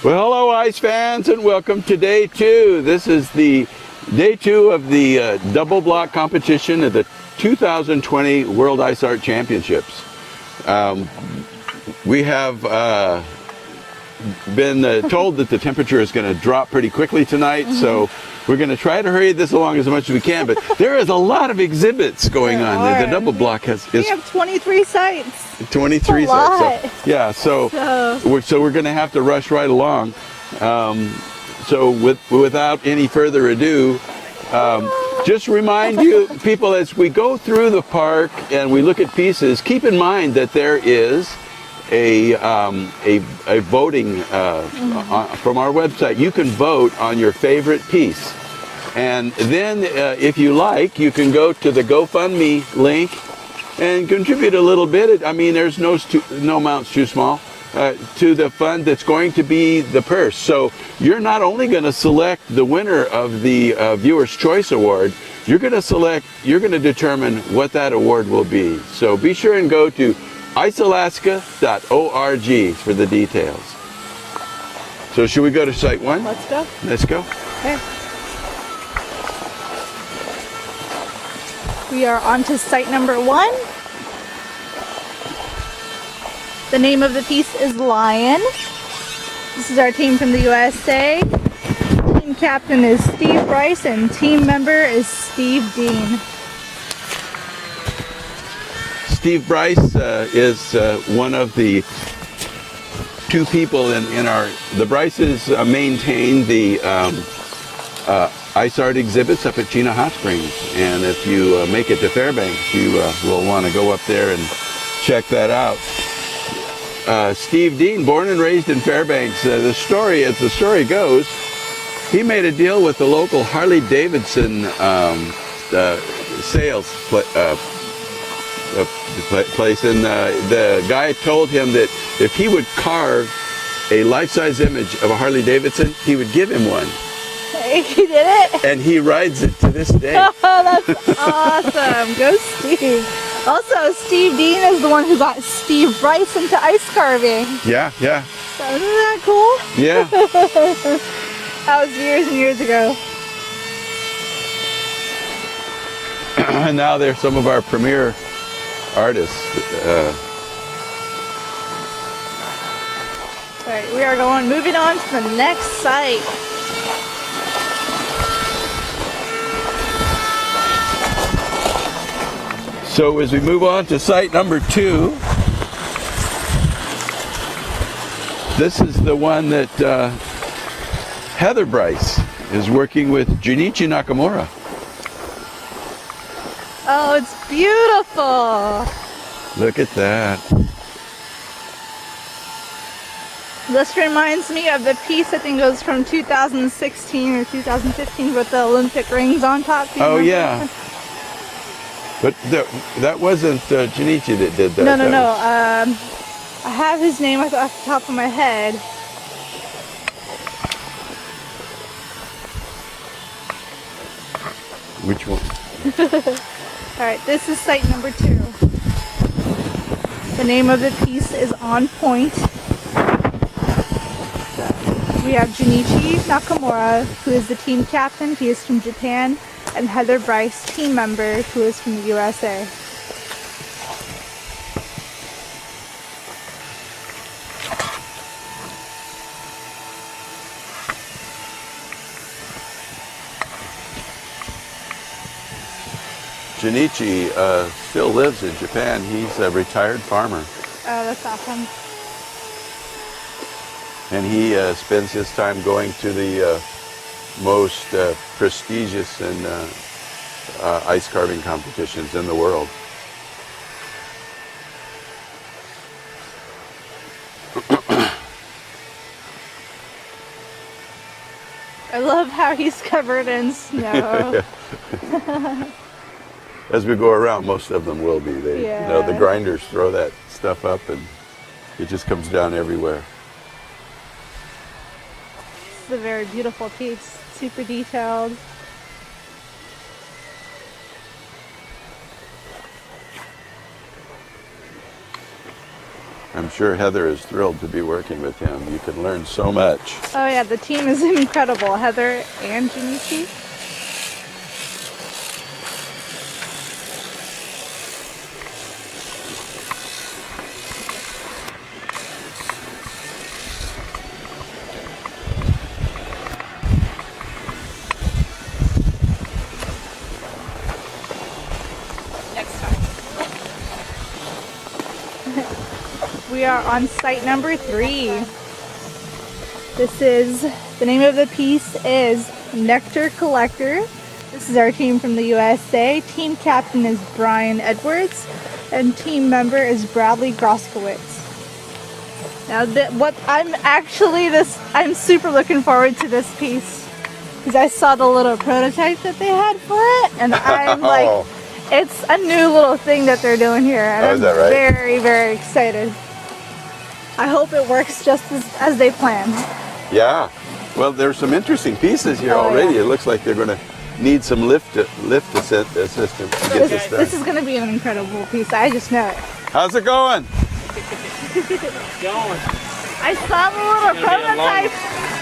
Well, hello, ice fans, and welcome to day two. This is the day two of the double block competition of the 2020 World Ice Art Championships. We have been told that the temperature is going to drop pretty quickly tonight, so we're going to try to hurry this along as much as we can. But there is a lot of exhibits going on. The double block we have 23 sites. 23 sites. So, yeah, so we're going to have to rush right along. So without any further ado, just remind you people, as we go through the park and we look at pieces, keep in mind that there is a voting from our website. You can vote on your favorite piece, and then if you like, you can go to the GoFundMe link and contribute a little bit. I mean, there's no amounts too small to the fund that's going to be the purse. So you're not only going to select the winner of the Viewer's Choice Award, you're going to determine what that award will be. So be sure and go to icealaska.org for the details. So should we go to site one? Let's go. Let's go. Okay. We are on to site number 1. The name of the piece is Lion. This is our team from the USA. Team captain is Steve Bryce and team member is Steve Dean. Steve Bryce is one of the two people in the Bryces maintain the ice art exhibits up at Chena Hot Springs, and if you make it to Fairbanks, you will want to go up there and check that out. Steve Dean, born and raised in Fairbanks, the story, as the story goes, he made a deal with the local Harley Davidson sales place, and the guy told him that if he would carve a life-size image of a Harley Davidson, he would give him one. He did it? And he rides it to this day. Oh, that's awesome. Go Steve. Also, Steve Dean is the one who got Steve Bryce into ice carving. Yeah, yeah. So isn't that cool? Yeah. That was years and years ago. And now they're some of our premier artists. All right, we are moving on to the next site. So as we move on to site number 2, this is the one that Heather Bryce is working with Junichi Nakamura. Oh, it's beautiful. Look at that. This reminds me of the piece I think it was from 2016 or 2015 with the Olympic rings on top. Oh, yeah. But that wasn't Junichi that did that. No. I have his name off the top of my head. Which one? Alright, this is site number 2. The name of the piece is On Point. We have Junichi Nakamura, who is the team captain. He is from Japan. And Heather Bryce, team member, who is from the USA. Junichi still lives in Japan. He's a retired farmer. Oh, that's awesome. And he spends his time going to the most prestigious and ice carving competitions in the world. I love how he's covered in snow. As we go around, most of them will be. You know, the grinders throw that stuff up and it just comes down everywhere. It's a very beautiful piece, super detailed. I'm sure Heather is thrilled to be working with him. You can learn so much. Oh yeah, the team is incredible. Heather and Junichi. We are on site number 3. This is, the name of the piece is Nectar Collector. This is our team from the USA. Team captain is Brian Edwards and team member is Bradley Groskowitz. Now I'm super looking forward to this piece because I saw the little prototype that they had for it and I'm like, it's a new little thing that they're doing here and I'm very, very excited. I hope it works just as they planned. Yeah. Well, there's some interesting pieces here already. Yeah. It looks like they're going to need some lift assistance to get this done. This is going to be an incredible piece. I just know it. How's it going? Going. I saw the little prototype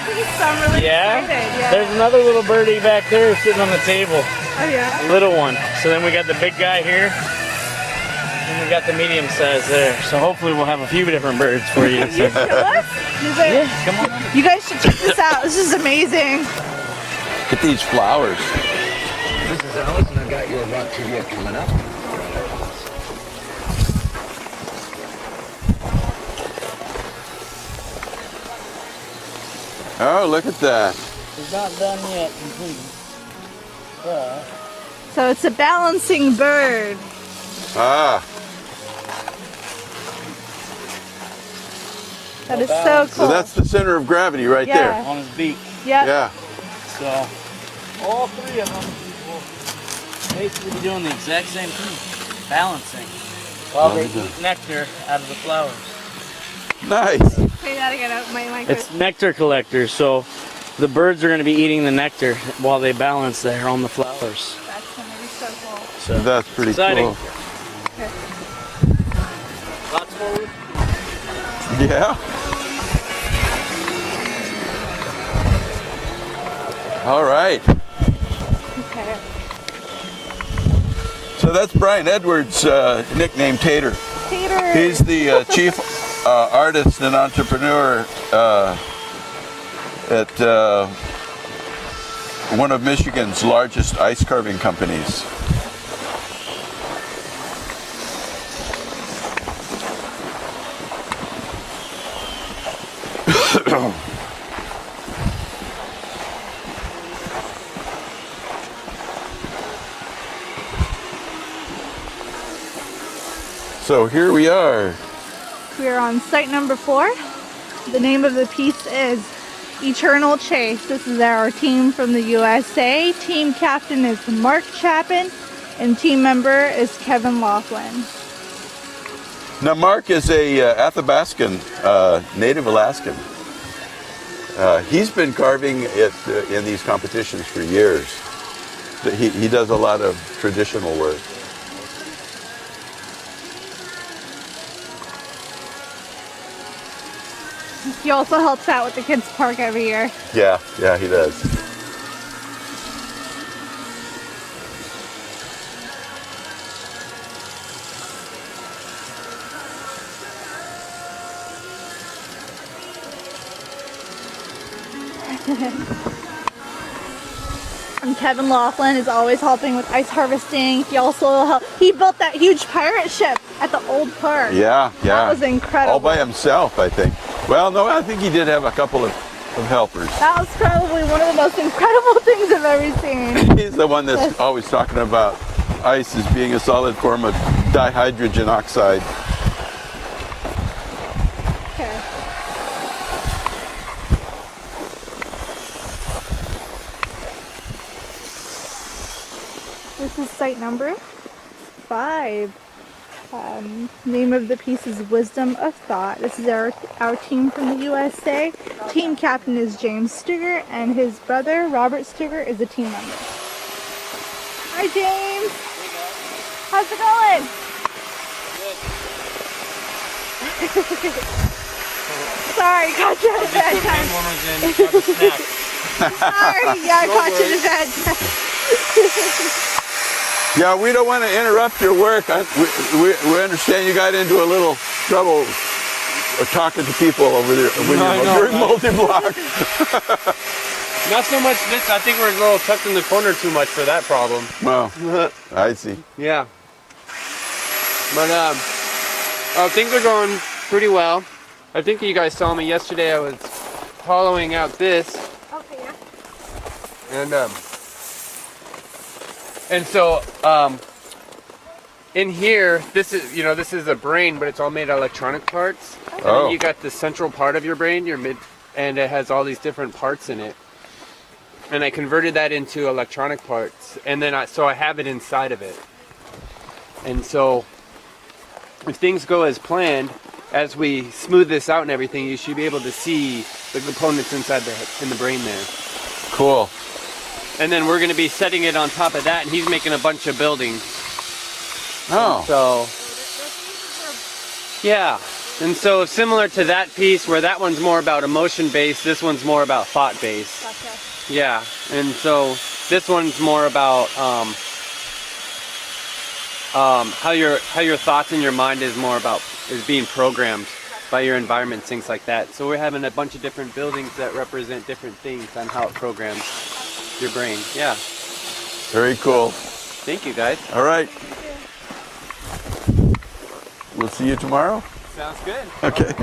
piece, so I'm really excited. Yeah. There's another little birdie back there sitting on the table. Oh yeah. A little one. So then we got the big guy here. And we got the medium size there. So hopefully we'll have a few different birds for you. So. Yeah, come on. You guys should check this out. This is amazing. Get these flowers. This is Alice, and I got your rock trivia coming up. Oh, look at that. It's not done yet, completely. But... So it's a balancing bird. Ah. That is so cool. So that's the center of gravity right there. On his beak. Yep. Yeah. So all 3 of them will basically be doing the exact same thing, balancing, while they eat nectar out of the flowers. Nice. Say that again. It's nectar collectors, so the birds are going to be eating the nectar while they balance there on the flowers. That's going to be so cool. So that's pretty exciting. Cool. Okay. Lots more. Yeah. All right. Okay. So that's Brian Edwards, nickname Tater. Tater. He's the chief artist and entrepreneur at one of Michigan's largest ice carving companies. So here we are. We are on site number 4. The name of the piece is Eternal Chase. This is our team from the USA. Team captain is Mark Chapin and team member is Kevin Laughlin. Now Mark is a Athabascan, native Alaskan. He's been carving it in these competitions for years. He does a lot of traditional work. He also helps out with the kids' park every year. Yeah, he does. And Kevin Laughlin is always helping with ice harvesting. He built that huge pirate ship at the old park. Yeah. That was incredible. All by himself, I think. Well, no, I think he did have a couple of helpers. That was probably one of the most incredible things I've ever seen. He's the one that's always talking about ice as being a solid form of dihydrogen oxide. Okay. This is site number 5. Name of the piece is Wisdom of Thought. This is our team from the USA. Team captain is James Stigger and his brother Robert Stigger is a team member. Hi James! How's it going? Sorry, caught you at a bad time. Sorry, yeah, I caught you at a bad time. Yeah, we don't want to interrupt your work. We understand you got into a little trouble talking to people over there when you're multi-block. Not so much this. I think we're a little tucked in the corner too much for that problem. Well, I see. Yeah. But things are going pretty well. I think you guys saw me yesterday. I was hollowing out this. Okay, yeah. And so in here, this is a brain, but it's all made of electronic parts. And then you got the central part of your brain, and it has all these different parts in it. And I converted that into electronic parts, and then I have it inside of it. And so if things go as planned, as we smooth this out and everything, you should be able to see the components inside in the brain there. Cool. And then we're going to be setting it on top of that, and he's making a bunch of buildings. Oh. And so, yeah. And so similar to that piece, where that one's more about emotion-based, this one's more about thought-based. Gotcha. Yeah. And so this one's more about how your thoughts in your mind is being programmed by your environment, things like that. So we're having a bunch of different buildings that represent different things on how it programs your brain. Yeah. Very cool. Thank you, guys. All right. We'll see you tomorrow. Sounds good. Okay.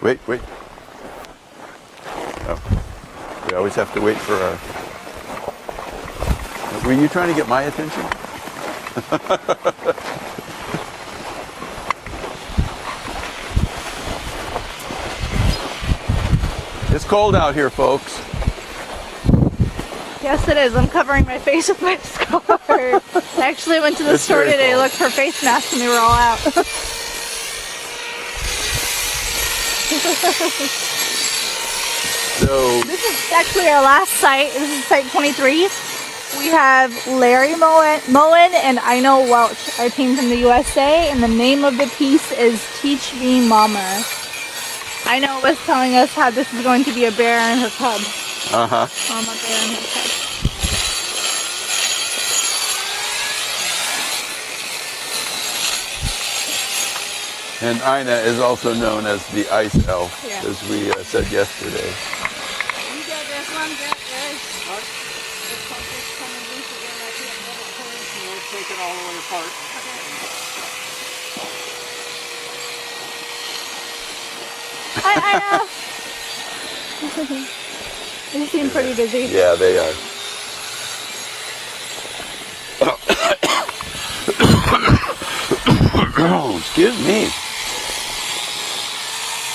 Wait. Oh. We always have to wait for our... Were you trying to get my attention? It's cold out here, folks. Yes, it is. I'm covering my face with my scarf. I actually went to the store today to look for face masks and they were all out. So this is actually our last site. This is site 23. We have Larry Moen and Ino Welch, our team from the USA, and the name of the piece is Teach Me Mama. Ino was telling us how this is going to be a bear and her cub. Uh-huh. Mama bear and her cub. And Ina is also known as the Ice Elf, Yeah. as we said yesterday. You get this one, get this. We'll take it all the way apart. Hi, Ina. They seem pretty busy. Yeah, they are. Oh, excuse me.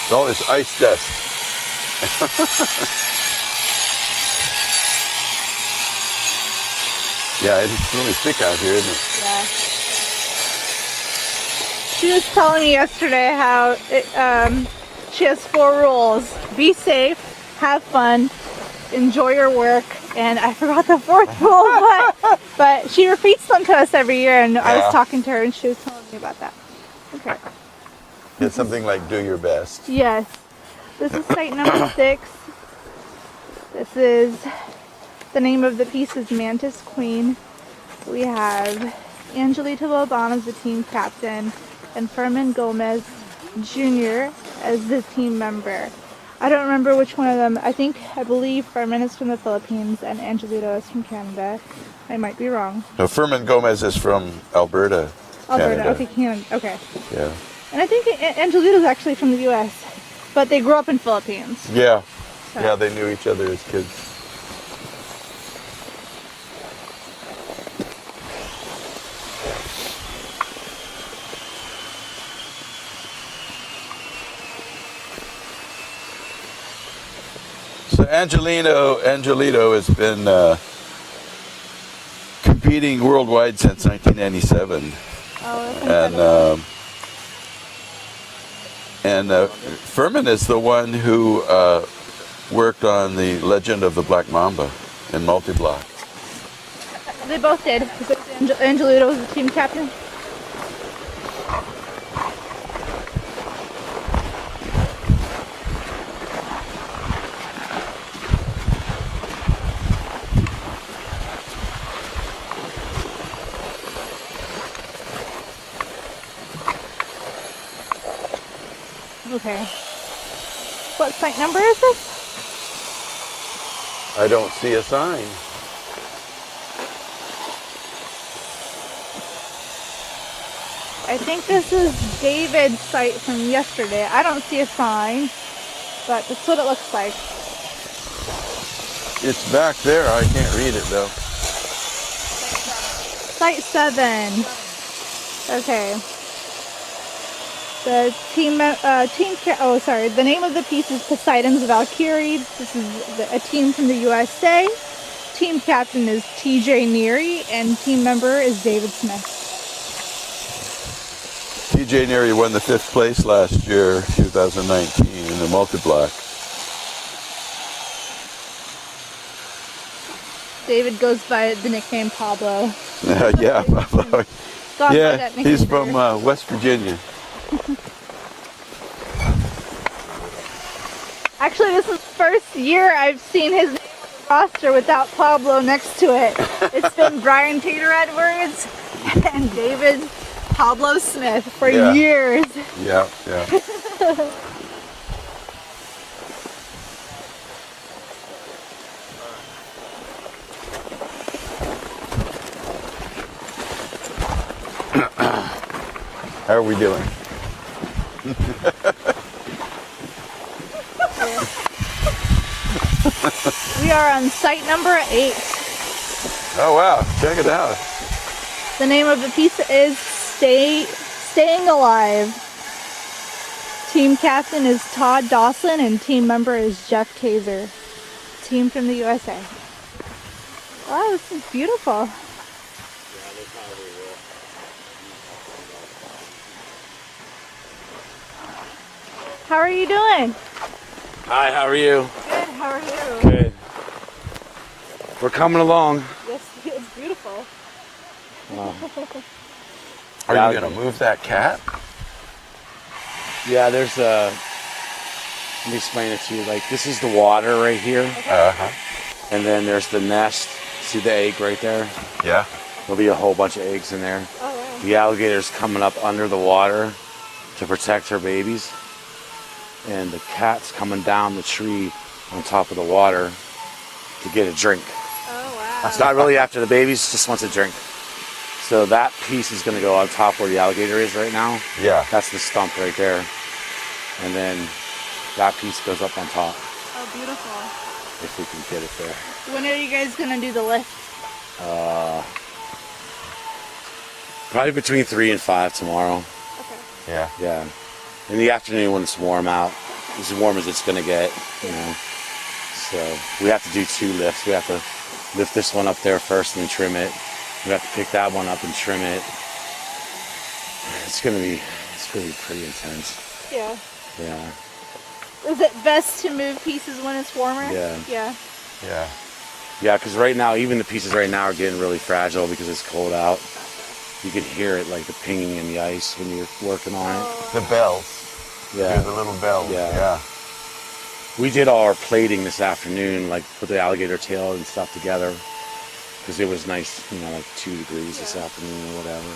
It's all this ice dust. Yeah, it's really thick out here, isn't it? Yeah. She was telling me yesterday how she has 4 rules. Be safe, have fun, enjoy your work, and I forgot the 4th rule, but she repeats them to us every year, and I was talking to her and she was telling me about that. Okay. It's something like do your best. Yes. This is site number 6. This is, the name of the piece is Mantis Queen. We have Angelita Lobon as the team captain and Furman Gomez Jr. as the team member. I don't remember which one of them. I believe Furman is from the Philippines and Angelita is from Canada. I might be wrong. No, Furman Gomez is from Alberta, Canada. Okay, Canada. Okay. Yeah. And I think Angelita is actually from the U.S., but they grew up in Philippines. Yeah. So. Yeah, they knew each other as kids. So Angelito has been competing worldwide since 1997. Oh, that's incredible. And Furman is the one who worked on the Legend of the Black Mamba in multi-block. They both did. Angelito was the team captain. Okay. What site number is this? I don't see a sign. I think this is David's site from yesterday. I don't see a sign, but that's what it looks like. It's back there. I can't read it though. Site 7. Okay. The the name of the piece is Poseidon's Valkyrie. This is a team from the USA. Team captain is TJ Neary, and team member is David Smith. TJ Neary won the 5th place last year, 2019, in the multi-block. David goes by the nickname Pablo. Yeah, Pablo. Got Yeah, that nickname he's for- from West Virginia. Actually, this is the first year I've seen his roster without Pablo next to it. It's been Brian Tater Edwards and David Pablo Smith for years. Yeah, yeah. How are we doing? We are on site number 8. Oh wow, check it out. The name of the piece is Staying Alive. Team captain is Todd Dawson and team member is Jeff Kaiser. Team from the USA. Wow, this is beautiful. How are you doing? Hi, how are you? Good, how are you? Good. We're coming along. This feels beautiful. Are you gonna move that cat? Yeah, there's a. Let me explain it to you. Like, this is the water right here, and then there's the nest. See the egg right there? Yeah. There'll be a whole bunch of eggs in there. Oh, wow. The alligator's coming up under the water to protect her babies, and the cat's coming down the tree on top of the water to get a drink. Oh, wow. It's not really after the babies, just wants a drink. So that piece is going to go on top where the alligator is right now. Yeah. That's the stump right there. And then that piece goes up on top, Oh, beautiful. if we can get it there. When are you guys going to do the lift? Probably between 3 and 5 tomorrow. Okay. Yeah. Yeah. In the afternoon when it's warm out. As warm as it's going to get, you know. So we have to do 2 lifts. We have to lift this one up there first and then trim it. We have to pick that one up and trim it. It's gonna be pretty intense. Yeah. Yeah. Is it best to move pieces when it's warmer? Yeah. Yeah. Yeah. Yeah, because right now, even the pieces right now are getting really fragile because it's cold out. You can hear it, like the pinging in the ice when you're working on it. The bells. Yeah. Hear the little bells. Yeah. Yeah. We did all our plating this afternoon, like put the alligator tail and stuff together. Because it was nice, you know, like 2 degrees this afternoon or whatever.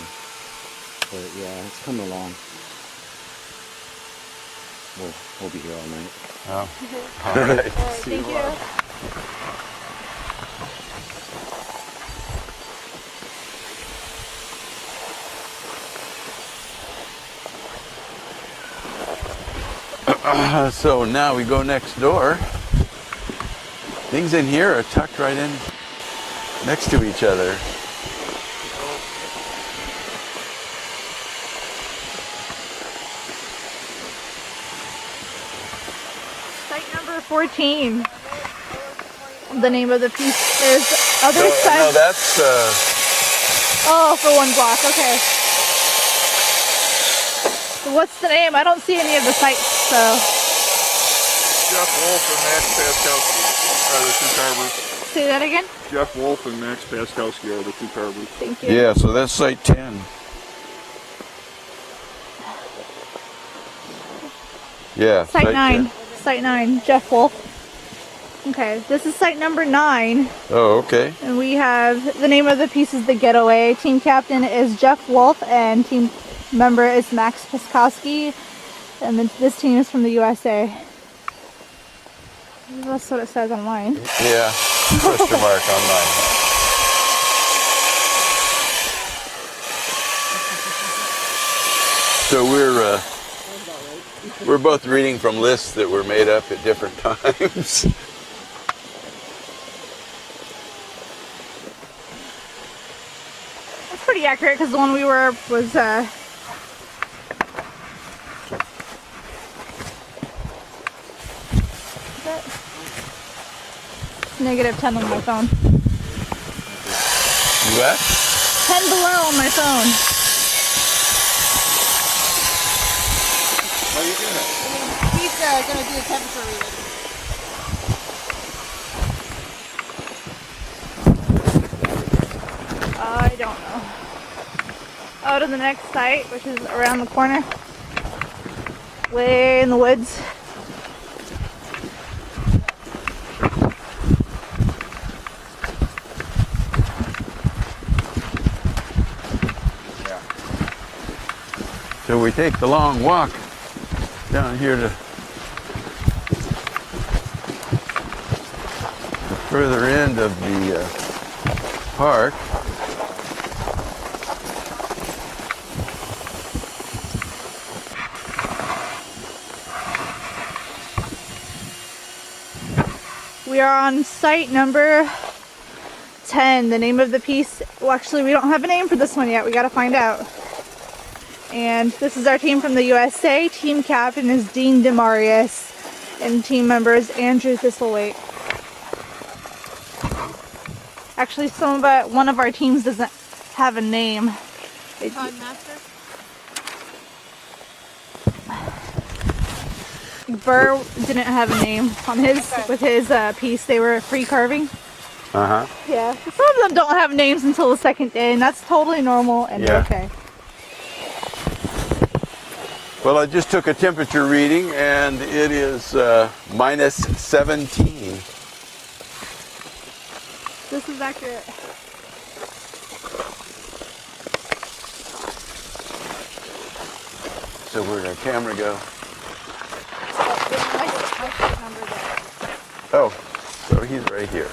But yeah, it's coming along. We'll be here all night. Oh. All right. All right, thank you. So now we go next door. Things in here are tucked right in next to each other. Site number 14. The name of the piece is Other No, Side. no, that's Oh, for 1 block, okay. So what's the name? I don't see any of the sites, so. Jeff Wolf and Max Paskowski are the 2 carvers. Say that again? Jeff Wolf and Max Paskowski are the 2 carvers. Thank you. yeah. So that's site 10. Yeah. Site 9. 10. Site 9, Jeff Wolf. Okay, this is site number 9. Oh, okay. And we have, the name of the piece is The Getaway. Team captain is Jeff Wolf and team member is Max Paskowski. And then this team is from the USA. That's what it says online. Yeah, question mark online. So we're both reading from lists that were made up at different times. That's pretty accurate because the one we were was -10 on my phone. What? 10 below on my phone. What are you doing? He's gonna do a temperature reading. I don't know. Oh, to the next site, which is around the corner. Way in the woods. So we take the long walk down here to the further end of the park. We are on site number 10. The name of the piece, well, actually we don't have a name for this one yet. We gotta find out. And this is our team from the USA. Team captain is Dean Demarius, and team members Andrew Thistlewaite. Actually, one of our teams doesn't have a name. Burr didn't have a name on his with his piece. They were free carving. Uh-huh. Yeah. Some of them don't have names until the second day, and that's totally normal and Yeah. okay. Well, I just took a temperature reading and it is -17. This is accurate. So where'd our camera go? Oh, so he's right here.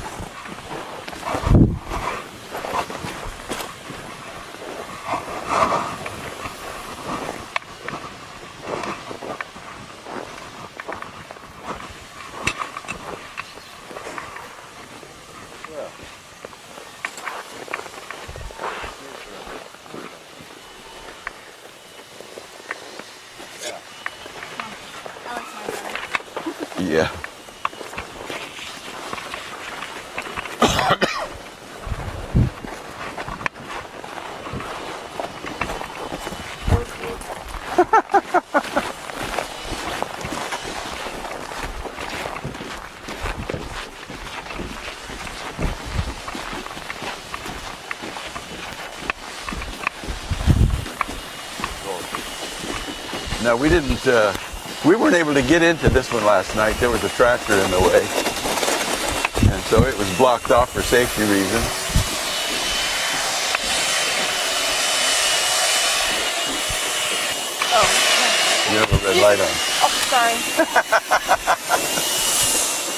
Yeah. No, we weren't able to get into this one last night. There was a tractor in the way. And so it was blocked off for safety reasons. Oh. You have a red light on. Oh, sorry.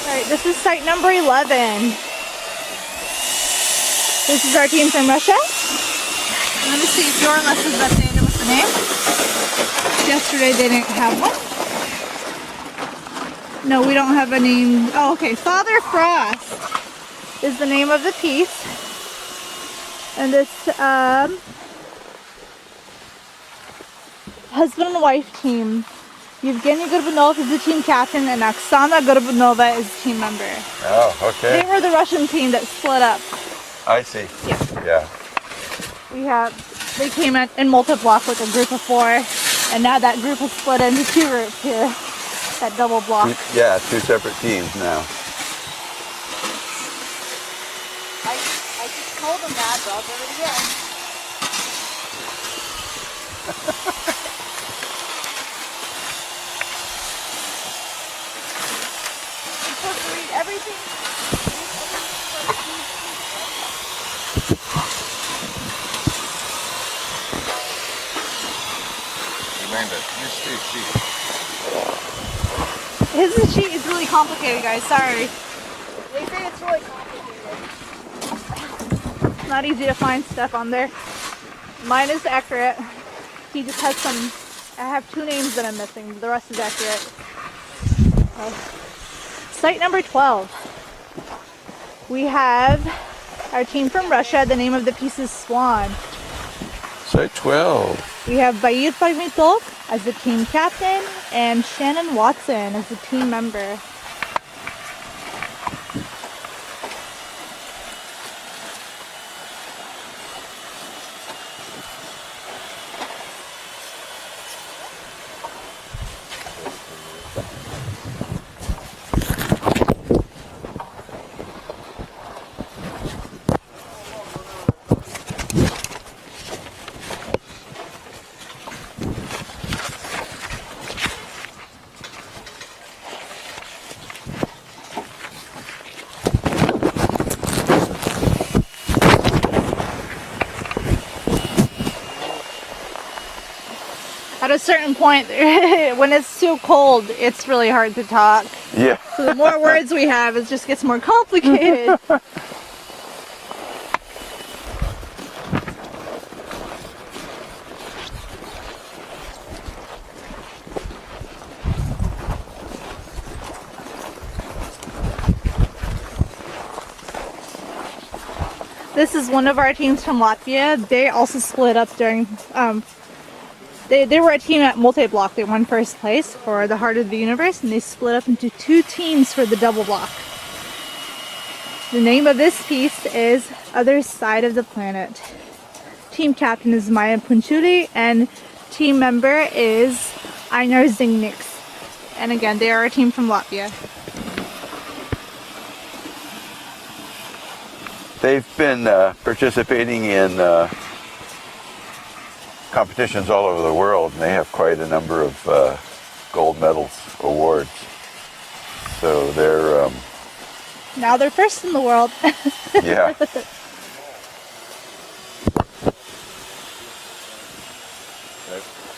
Alright, this is site number 11. This is our team from Russia. Let me see if your list is updated with the name. Yesterday they didn't have one. No, we don't have a name. Oh, okay. Father Frost is the name of the piece. And this husband and wife team. Yevgeny Gorbanov is the team captain and Oksana Gorbanova is team member. Oh, okay. They were the Russian team that split up. I see. Yeah. Yeah. They came in multi-block with a group of 4, and now that group has split into 2 groups here. That double block. Yeah, 2 separate teams now. I just told them that, but I'll do it again. You're supposed to read everything. Remember, you stay safe. His sheet is really complicated, guys. Sorry. They say it's really complicated. It's not easy to find stuff on there. Mine is accurate. He just has some. I have 2 names that I'm missing, but the rest is accurate. Site number 12. We have our team from Russia. The name of the piece is Swan. Site 12. We have Bayir Pagmitov as the team captain and Shannon Watson as the team member. At a certain point, when it's too cold, it's really hard to talk. Yeah. So the more words we have, it just gets more complicated. This is one of our teams from Latvia. They also split up during They were a team at multi-block. They won first place for the Heart of the Universe, and they split up into 2 teams for the double block. The name of this piece is Other Side of the Planet. Team captain is Maya Punchuli, and team member is Einar Zingnix. And again, they are a team from Latvia. They've been participating in competitions all over the world, and they have quite a number of gold medals, awards. So they're Now they're first in the world. yeah.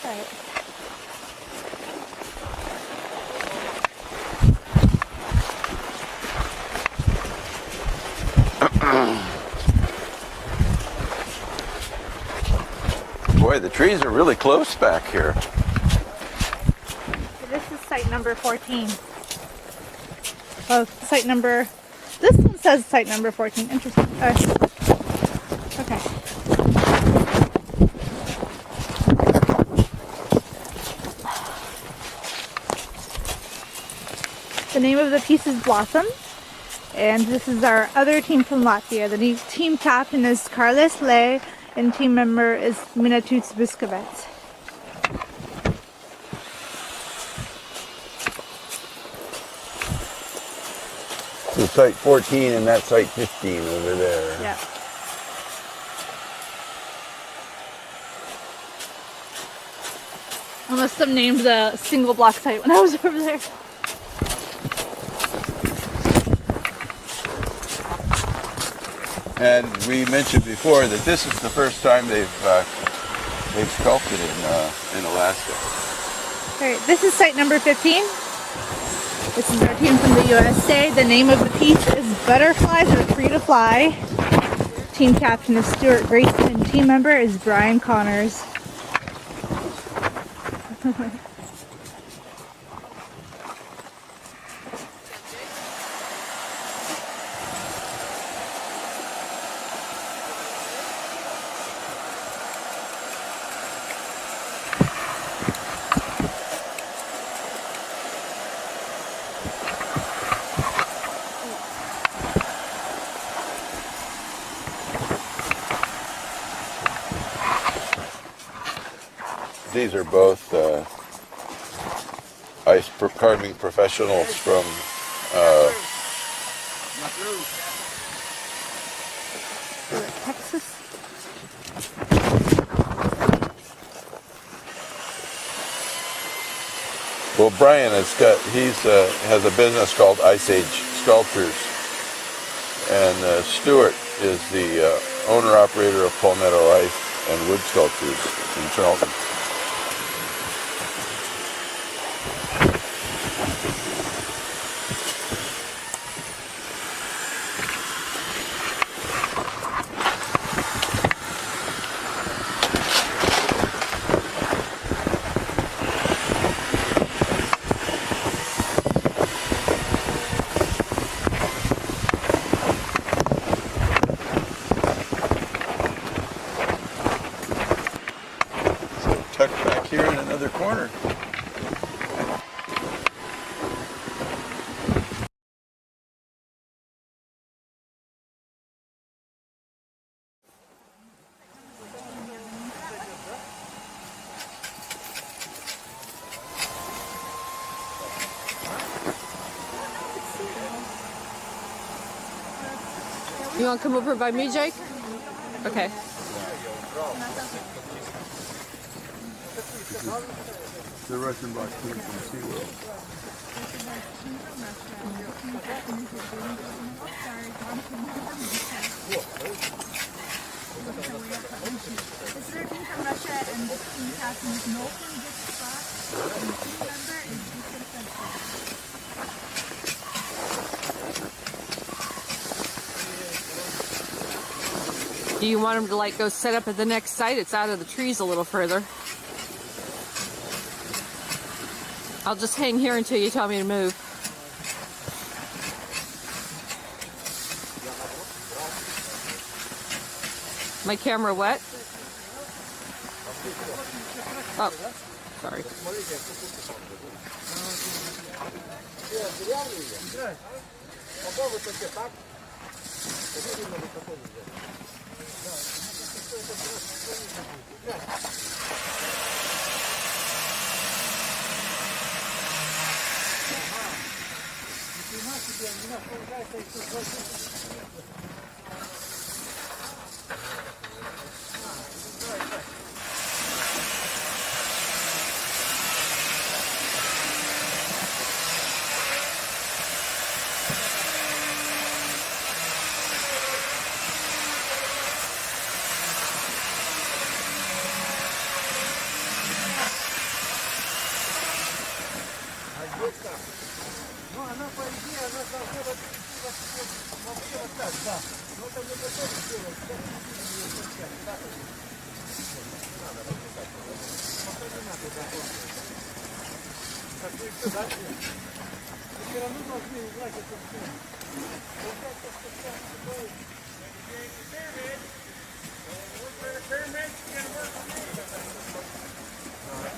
Right. Boy, the trees are really close back here. This is site number 14. Oh, site number. This one says site number 14. Interesting. Okay. The name of the piece is Blossom, and this is our other team from Latvia. The team captain is Carles Ley, and team member is Minatuts Biskavets. So site 14 and that's site 15 over there. Yeah. I must have named the single block site when I was over there. And we mentioned before that this is the first time they've sculpted in Alaska. Alright, this is site number 15. This is our team from the USA. The name of the piece is Butterflies Are Free to Fly. Team captain is Stuart Grayson, and team member is Brian Connors. These are both ice carving professionals from Texas. well, Brian has a business called Ice Age Sculptures, and Stuart is the owner-operator of Palmetto Ice and Wood Sculptures in Charlton. corner. You want to come over by me, Jake? Okay. The Russian block came from SeaWorld. This is our team from Russia, and this team captain is no from this spot. And the team member is Do you want him to like go set up at the next site? It's out of the trees a little further. I'll just hang here until you tell me to move. My camera wet? Oh, sorry.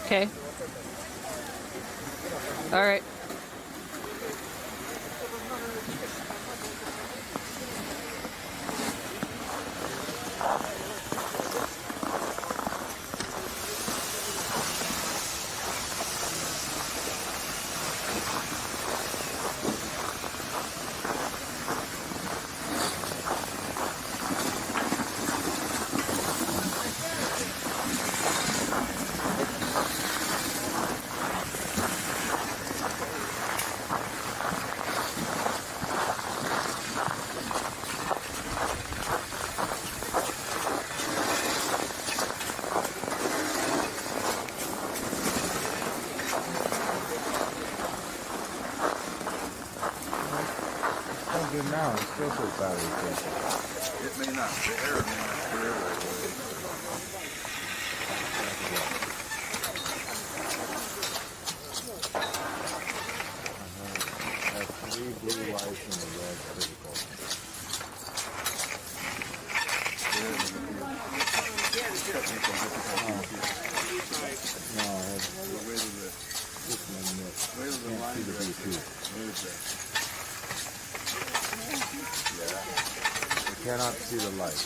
Okay. All right. Now it's still so battery efficient. It may not share, it may not forever. Has 3 blue lights and a red critical. No, I have this one that can't see the Bluetooth. I cannot see the light.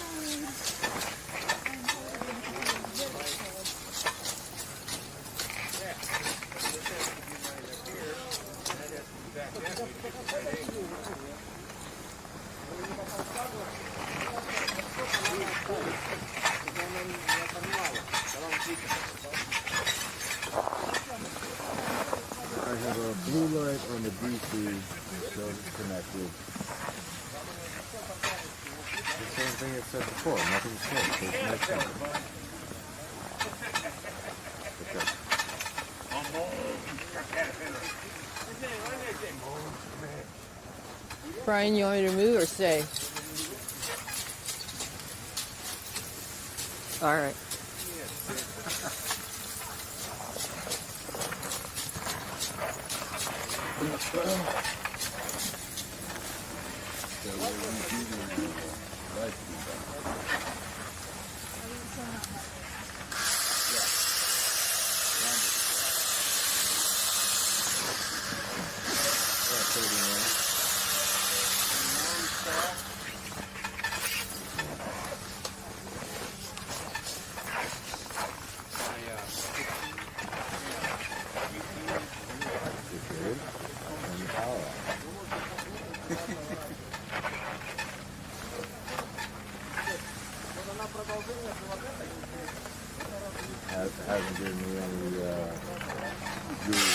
I have a blue light on the DC that shows it's connected. The same thing it said before, nothing's changed. There's no change. Brian, you want me to move or stay? All right. Hasn't given me any jewelry.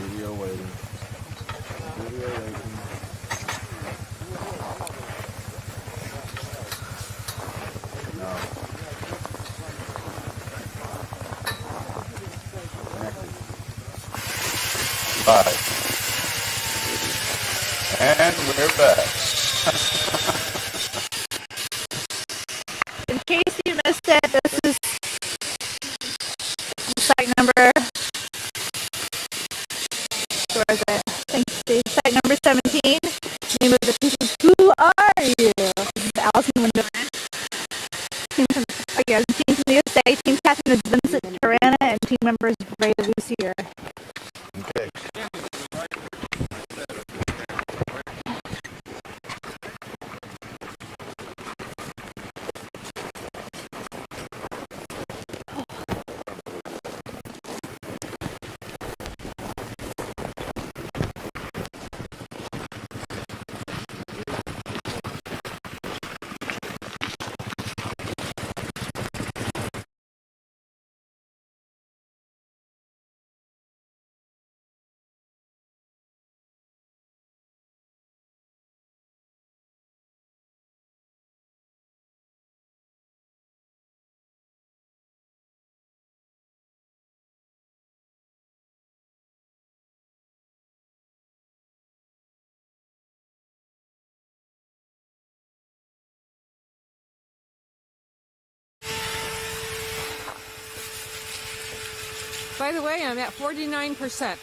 Video waiting. Video waiting. No. Bye. And we're back. In case you missed it, this is site number. Where is it? Site number 17. Name of the piece is Who Are You? This is Allison Window. Team from, again, team from the USA. Team captain is Vincent Tanana, and team members Ray Lucier. Okay. By the way, I'm at 49%.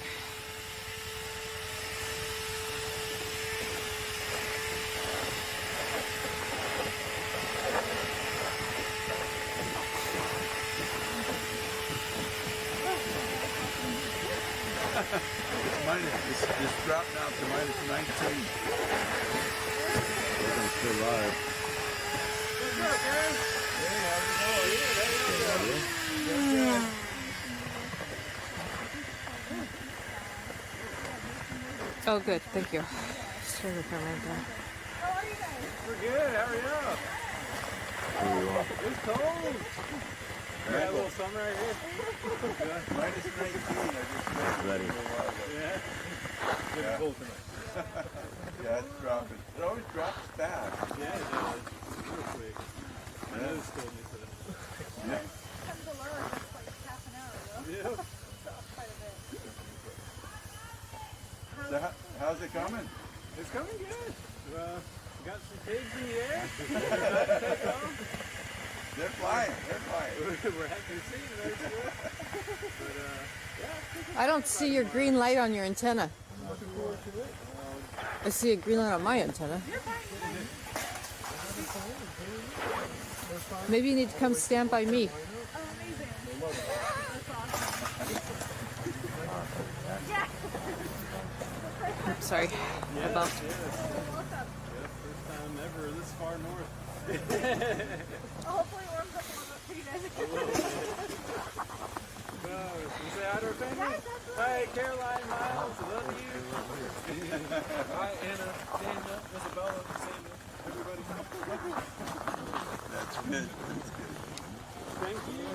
It's dropped now to minus 19. I'm still live. Oh, good. Thank you. Just turn the camera down. We're good. How are you? It's cold. We got a little sun right here. Minus 19. I just Ready. Yeah. Yeah. Cold tonight. Yeah, it's dropping. It always drops fast. Yeah, it does. Real quick. I know it's cold today. Yeah. Yeah. So how's it coming? It's coming good. Got some pigs in the air. They're flying. They're flying. We're happy to see you. That's good. But, I don't see your green light on your antenna. I'm looking forward to it. I see a green light on my antenna. Maybe you need to come stand by me. Oops, sorry. I bumped. First time ever this far north. Hopefully it warms up a little bit for you guys. You say hi to our family? Hi, Caroline, Miles, I love you. Hi, Anna, Dana, Isabella, Sandra, everybody. That's good. That's good. Thank you.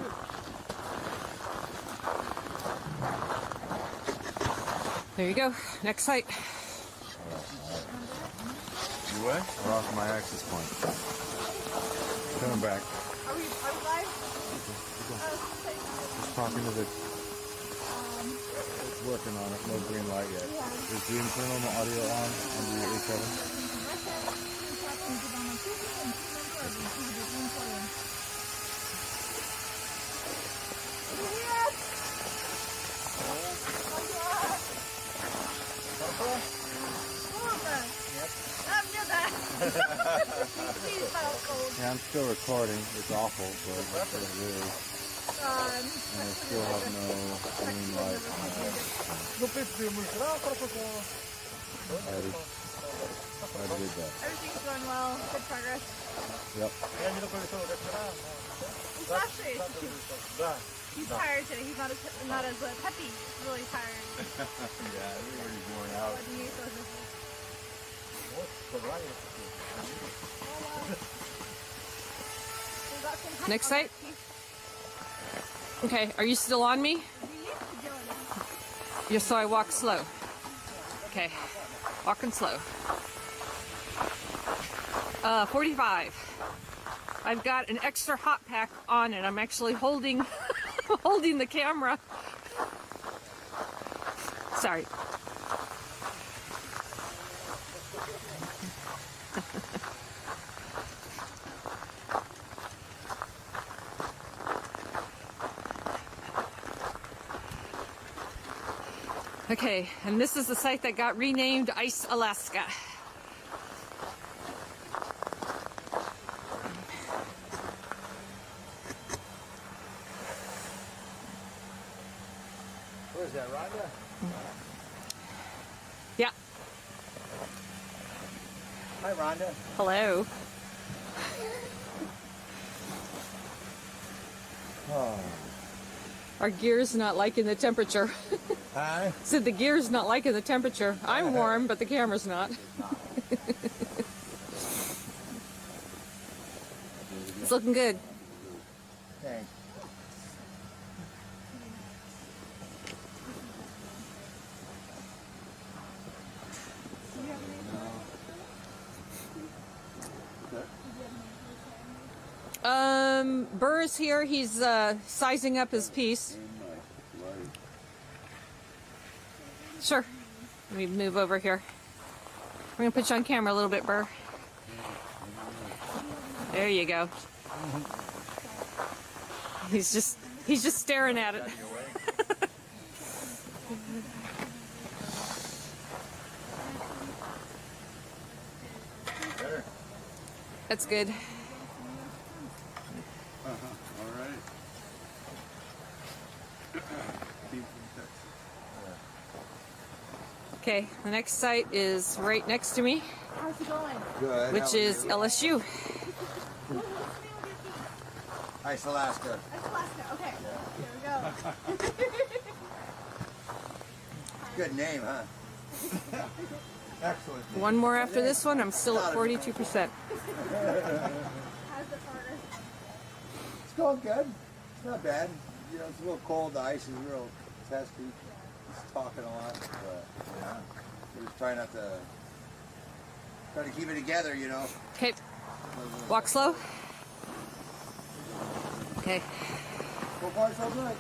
There you go. Next site. You what? I lost my access point. Coming back. Are we live? Just talking to the. It's working on it. No green light yet. Is the internal audio on the A7? Yeah, I'm still recording. It's awful, but that's what it is. And I still have no green light on that. I did that. Everything's going well. Good progress. Yep. He's actually he's tired today. He's not as peppy. He's really tired. Yeah, everybody's worn out. Next site? Okay, are you still on me? Yes, so I walk slow. Okay, walking slow. 45. I've got an extra hot pack on and I'm actually holding holding the camera. Sorry. Okay, and this is the site that got renamed Ice Alaska. Where is that, Rhonda? Yeah. Hi, Rhonda. Hello. Our gear's not liking the temperature. Hi. Said the gear's not liking the temperature. I'm warm, but the camera's not. It's looking good. Thanks. Burr is here. He's sizing up his piece. Sure. Let me move over here. We're gonna put you on camera a little bit, Burr. There you go. He's just staring at it. That's good. All right. Okay, the next site is right next to me, How's it going? Good. which is LSU. Ice Alaska. That's Alaska. Okay. Here we go. Good name, huh? Excellent. One more after this one, I'm still at 42%. How's the progress? It's going good. It's not bad. You know, it's a little cold. The ice is real testy. It's talking a lot, but yeah, we're just trying to keep it together, you know. Okay, walk slow. Okay. So far, so good.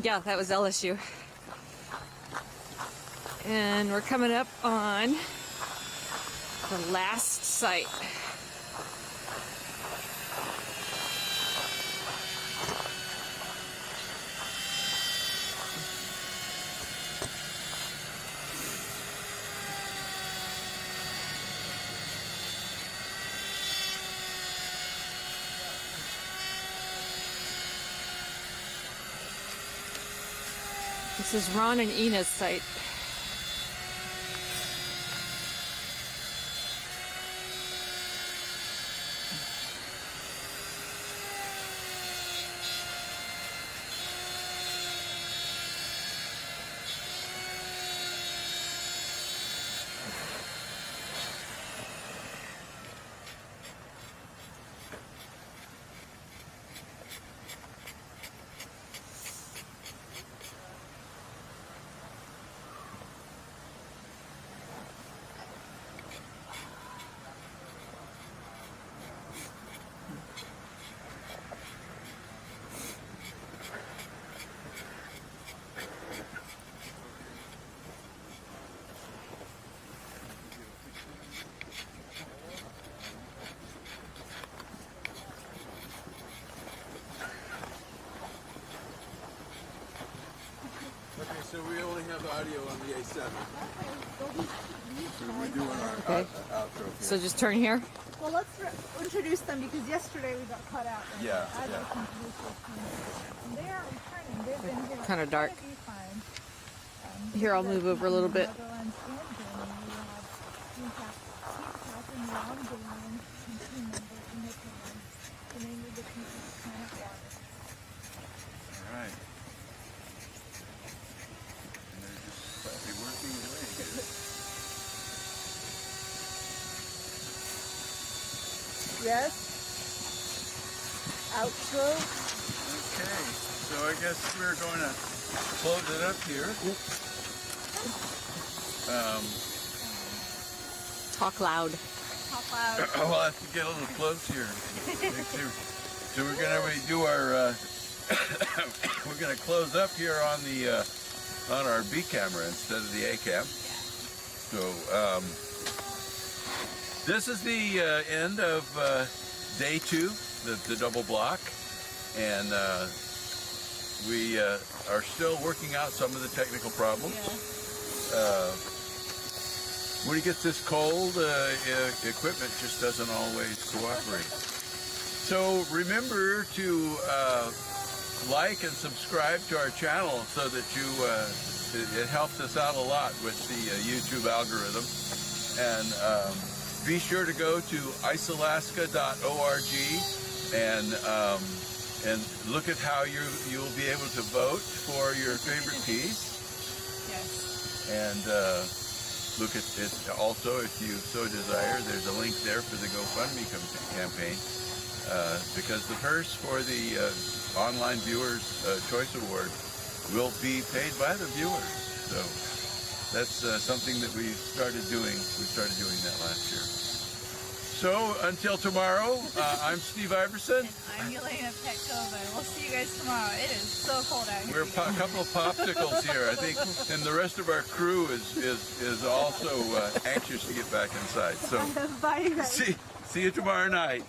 Yeah, that was LSU. And we're coming up on the last site. This is Ron and Ina's site. Okay, so we only have the audio on the A7. So we're doing our outro here. So just turn here. Well, let's introduce them because yesterday we got cut out. Right? Yeah, I'd yeah. like to introduce this team. They are returning. They've been here. Kinda dark. Quite a few times. Here, I'll move over a little bit. Netherlands and Germany. We have Team Captain Ron Damon and team member Nick Ryan. The name of the team is Planet Water. All right. And they're just quietly working away here. Yes. Outro. Okay, so I guess we're going to close it up here. Talk loud. Pop out. I'll have to get a little close here. So we're going to do our. We're going to close up here on the on our B camera instead of the A cam. So this is the end of day 2, the double block, and we are still working out some of the technical problems. When it gets this cold, equipment just doesn't always cooperate. So remember to like and subscribe to our channel so that you it helps us out a lot with the YouTube algorithm. And be sure to go to isalaska.org and look at how you'll be able to vote for your favorite piece. Yes. And look at it also, if you so desire, there's a link there for the GoFundMe campaign. Because the purse for the Online Viewers Choice Award will be paid by the viewers. So that's something that we started doing. We started doing that last year. So until tomorrow, I'm Steve Iverson. And I'm Elena Petkova. We'll see you guys tomorrow. It is so cold out here. We're a couple of popsicles here, I think, and the rest of our crew is also anxious to get back inside. So Bye, you guys. see you tomorrow night.